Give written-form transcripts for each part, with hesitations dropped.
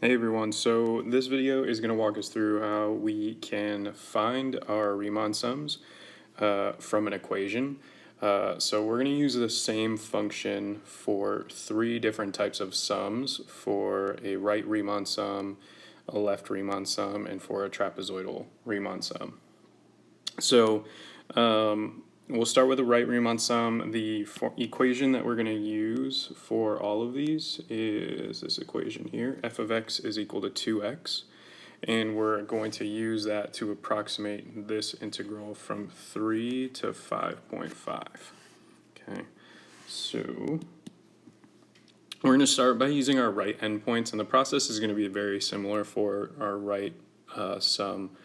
Hey everyone, so this video is going to walk us through how we can find our Riemann sums from an equation. So we're going to use the same function for three different types of sums: for a right Riemann sum, a left Riemann sum, and for a trapezoidal Riemann sum. So we'll start with the right Riemann sum. The equation that we're going to use for all of these is this equation here. F of x is equal to 2x. And we're going to use that to approximate this integral from 3 to 5.5. Okay, so we're going to start by using our right endpoints, and the process is going to be very similar for our right sum,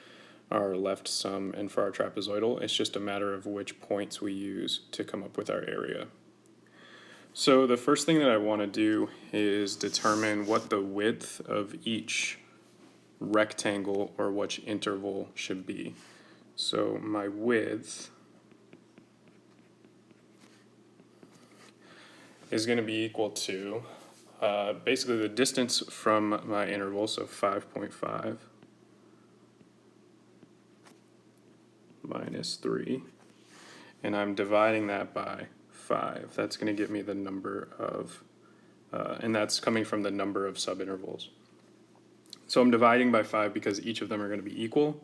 our left sum, and for our trapezoidal. It's just a matter of which points we use to come up with our area. So the first thing that I want to do is determine what the width of each rectangle or which interval should be. So my width is going to be equal to basically the distance from my interval, so 5.5 minus 3, and I'm dividing that by 5. That's going to get me the number of, and that's coming from the number of subintervals. So I'm dividing by 5 because each of them are going to be equal,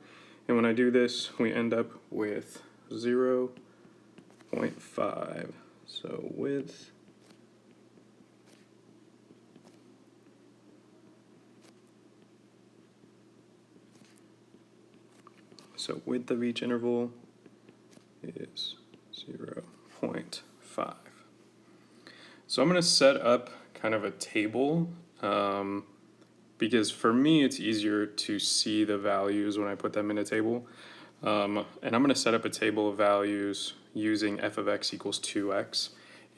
and when I do this, we end up with 0.5. So width of each interval is 0.5. So I'm going to set up kind of a table because for me it's easier to see the values when I put them in a table. And I'm going to set up a table of values using f of x equals 2x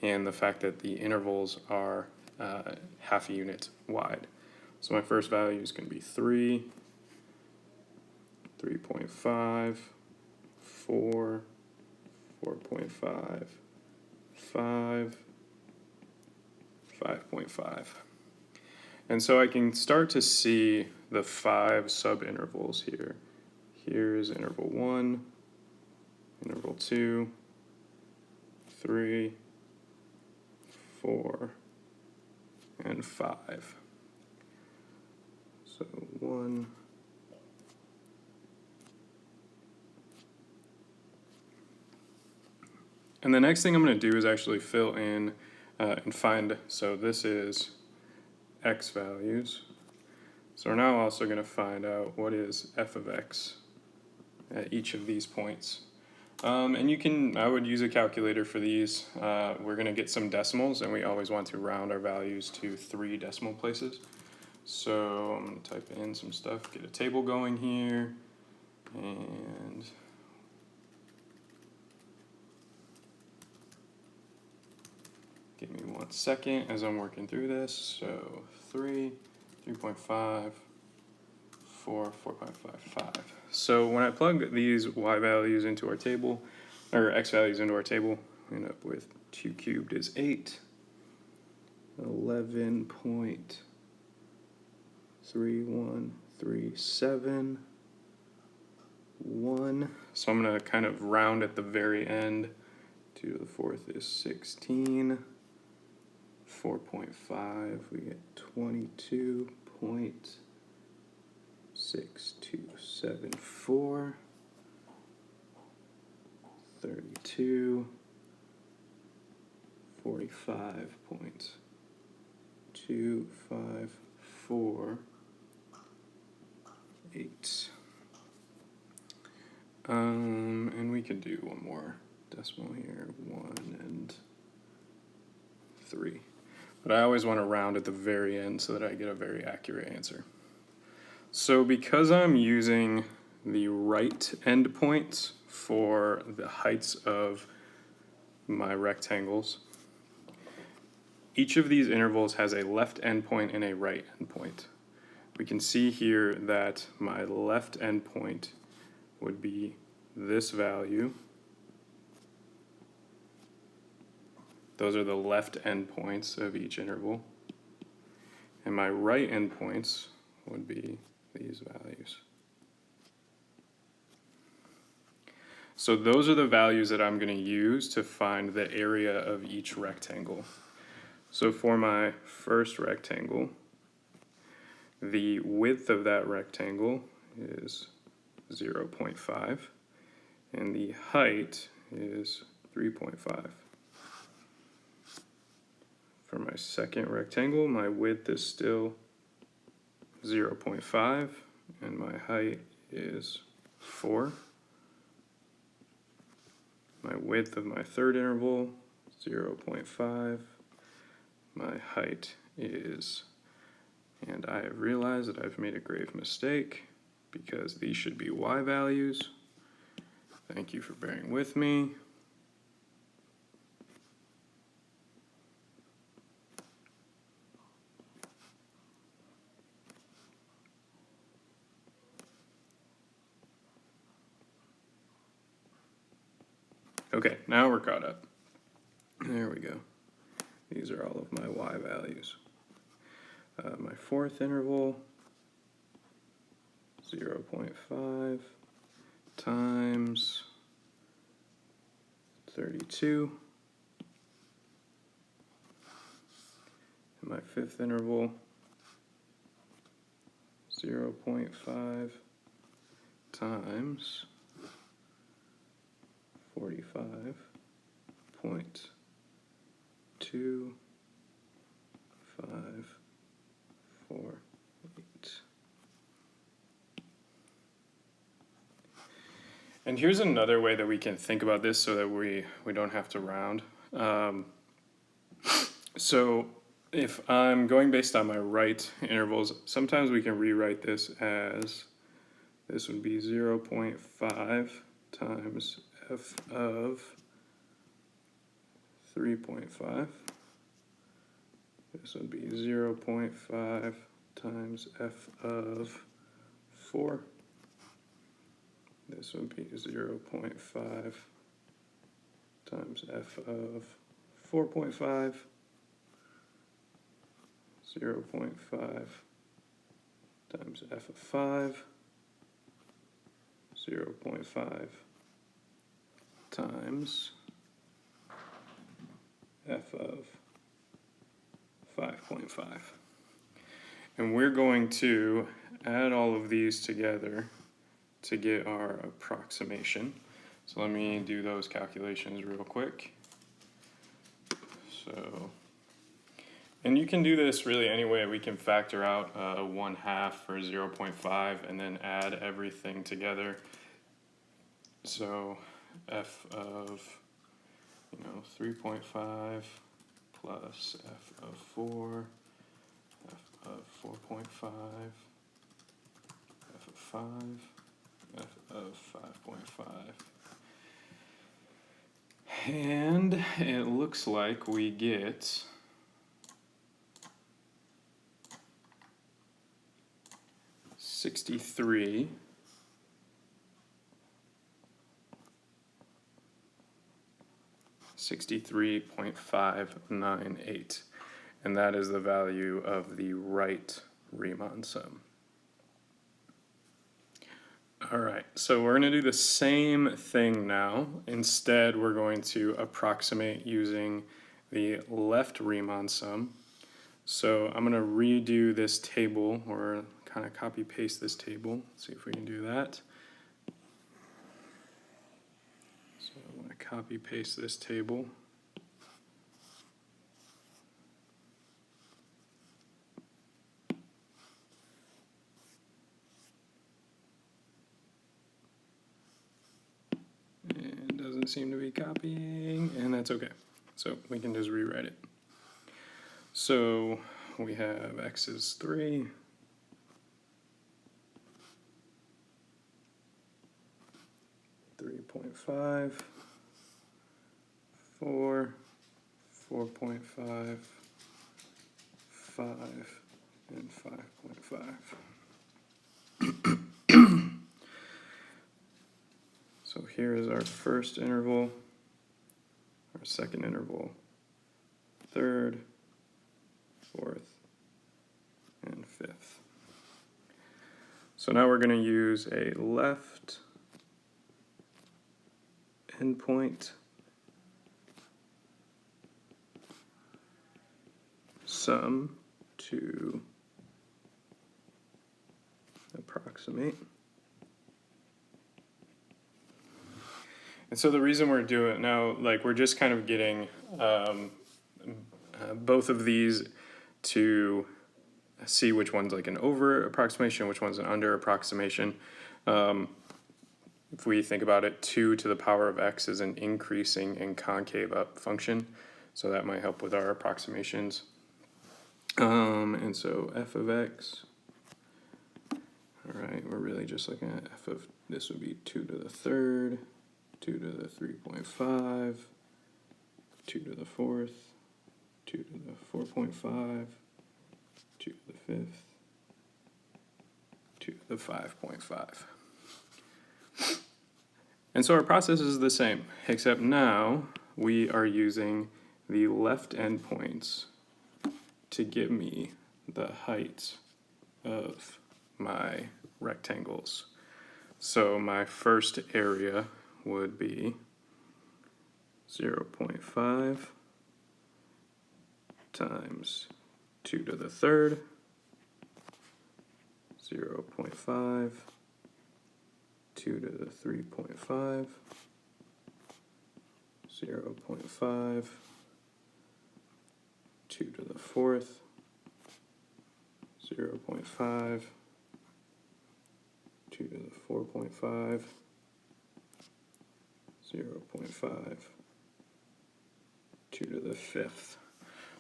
and the fact that the intervals are half a unit wide. So my first value is going to be 3, 3.5, 4, 4.5, 5, 5.5. And so I can start to see the 5 subintervals here. Here's interval 1, interval 2, 3, 4, and 5. So 1, and the next thing I'm going to do is actually fill in and find, so this is x values. So we're now also going to find out what is f of x at each of these points. And you can, I would use a calculator for these. We're going to get some decimals, and we always want to round our values to 3 decimal places. So I'm going to type in some stuff, get a table going here, and give me 1 second as I'm working through this. So 3, 3.5, 4, 4.55. So when I plug these y values into our table, or x values into our table, we end up with 2 cubed is 8, 11.3137, 1. So I'm going to kind of round at the very end. 2 to the 4th is 16. 4.5, we get 22.6274, 32, 45.254, and we can do one more decimal here, 1 and 3. But I always want to round at the very end so that I get a very accurate answer. So because I'm using the right endpoints for the heights of my rectangles, each of these intervals has a left endpoint and a right endpoint. We can see here that my left endpoint would be this value. Those are the left endpoints of each interval. And my right endpoints would be these values. So those are the values that I'm going to use to find the area of each rectangle. So for my first rectangle, the width of that rectangle is 0.5 and the height is 3.5. For my second rectangle, my width is still 0.5 and my height is 4. My width of my third interval, 0.5. My height is, and I have realized that I've made a grave mistake because these should be y values. Thank you for bearing with me. Okay, now we're caught up. There we go. These are all of my y values. My fourth interval, 0.5 times 32. And my fifth interval, 0.5 times 45.2548. And here's another way that we can think about this so that we don't have to round. So if I'm going based on my right intervals, sometimes we can rewrite this as, this would be 0.5 times f of 3.5. This would be 0.5 times f of 4. This would be 0.5 times f of 4.5. 0.5 times f of 5. 0.5 times f of 5.5. And we're going to add all of these together to get our approximation. So let me do those calculations real quick. So, and you can do this really any way. We can factor out 1/2 or 0.5 and then add everything together. So f of 3.5 plus f of 4, f of 4.5, f of 5, f of 5.5. And it looks like we get 63 63.598, and that is the value of the right Riemann sum. All right, so we're going to do the same thing now. Instead, we're going to approximate using the left Riemann sum. So I'm going to redo this table, or kind of copy paste this table. Let's see if we can do that. So I'm going to copy paste this table. And it doesn't seem to be copying, and that's okay. So we can just rewrite it. So we have x is 3. .5, 4, 4.5, 5, and 5.5. So here is our first interval, our second interval, third, fourth, and fifth. So now we're going to use a left endpoint sum to approximate. And so the reason we're doing it now, like we're just kind of getting both of these to see which one's like an over approximation, which one's an under approximation. If we think about it, 2 to the power of x is an increasing and concave up function, so that might help with our approximations. And so f of x, all right, we're really just looking at f of, this would be 2 to the third, 2 to the 3.5, 2 to the fourth, 2 to the 4.5, 2 to the fifth, 2 to the 5.5. And so our process is the same, except now we are using the left endpoints to give me the height of my rectangles. So my first area would be 0.5 times 2 to the third, 0.5, 2 to the 3.5, 0.5, 2 to the fourth, 0.5, 2 to the 4.5, 0.5, 2 to the fifth.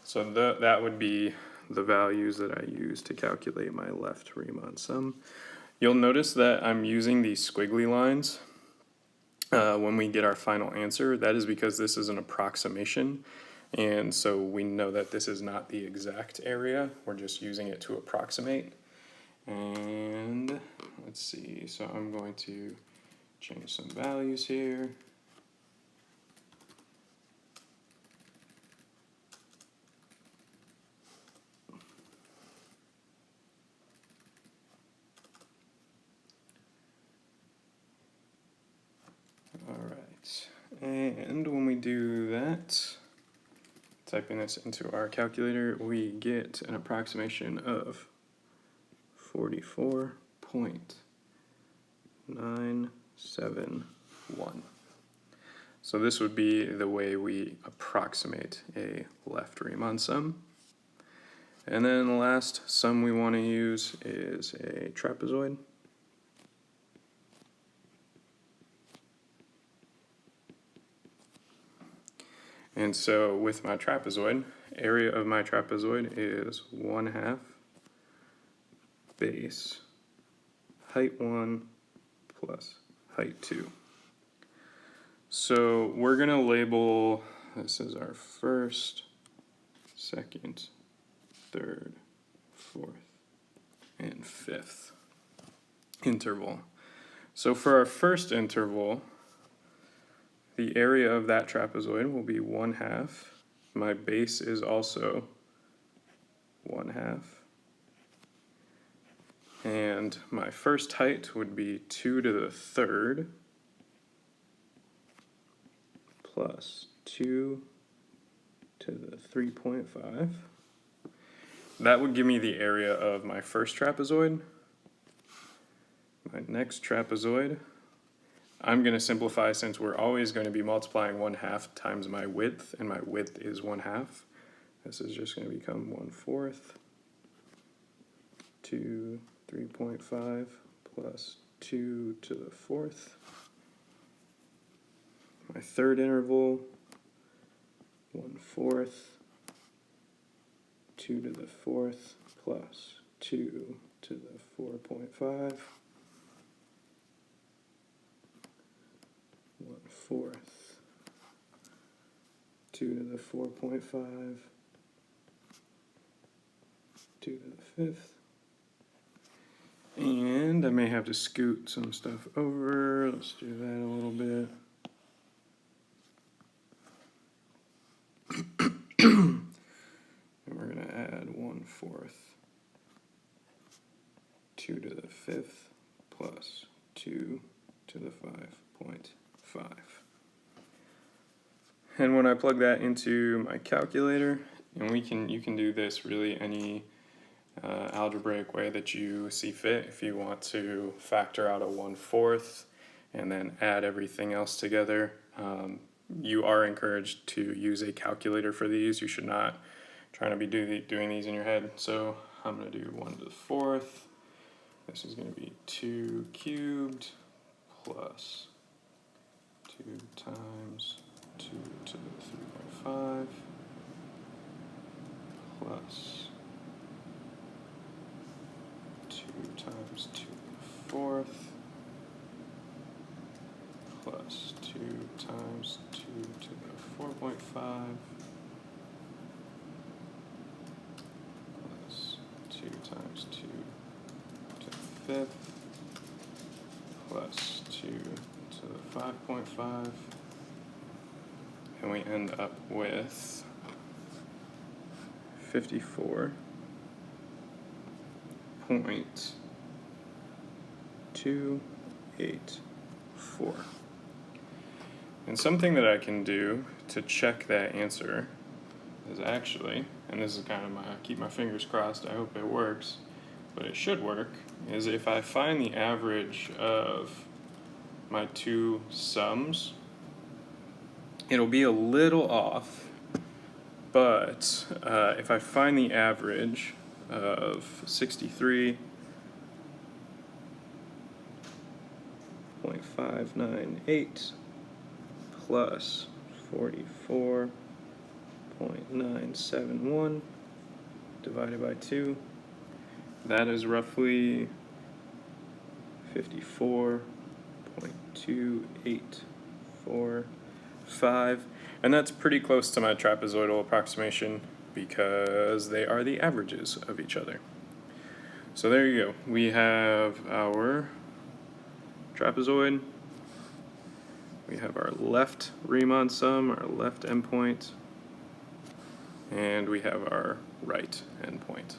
So that would be the values that I use to calculate my left Riemann sum. You'll notice that I'm using these squiggly lines when we get our final answer. That is because this is an approximation, and so we know that this is not the exact area. We're just using it to approximate. And let's see, so I'm going to change some values here. And when we do that, typing this into our calculator, we get an approximation of 44.971. So this would be the way we approximate a left Riemann sum. And then the last sum we want to use is a trapezoid. And so with my trapezoid, area of my trapezoid is 1/2 base height 1 plus height 2. So we're going to label, this is our first, second, third, fourth, and fifth interval. So for our first interval, the area of that trapezoid will be 1/2. My base is also 1/2. And my first height would be 2 to the third plus 2 to the 3.5. That would give me the area of my first trapezoid. My next trapezoid, I'm going to simplify since we're always going to be multiplying 1/2 times my width, and my width is 1/2. This is just going to become 1/4 to 3.5 plus 2 to the fourth. My third interval, 1/4, 2 to the fourth plus 2 to the 4.5. 1/4, 2 to the 4.5, 2 to the fifth. And I may have to scoot some stuff over. Let's do that a little bit. And we're going to add 1/4, 2 to the fifth plus 2 to the 5.5. And when I plug that into my calculator, and you can do this really any algebraic way that you see fit. If you want to factor out a 1/4 and then add everything else together, you are encouraged to use a calculator for these. You should not try to be doing these in your head. So I'm going to do 1 to the 4th. This is going to be 2 cubed plus 2 times 2 to the 3.5 plus 2 times 2 to the 4th plus 2 times 2 to the 4.5 plus 2 times 2 to the 5th plus 2 to the 5.5, and we end up with 54.284. And something that I can do to check that answer is actually, and this is kind of keep my fingers crossed, I hope it works, but it should work, is if I find the average of my two sums, it'll be a little off, but if I find the average of 63.598 plus 44.971 divided by 2, that is roughly 54.2845, and that's pretty close to my trapezoidal approximation because they are the averages of each other. So there you go. We have our trapezoid. We have our left Riemann sum, our left endpoint, and we have our right endpoint.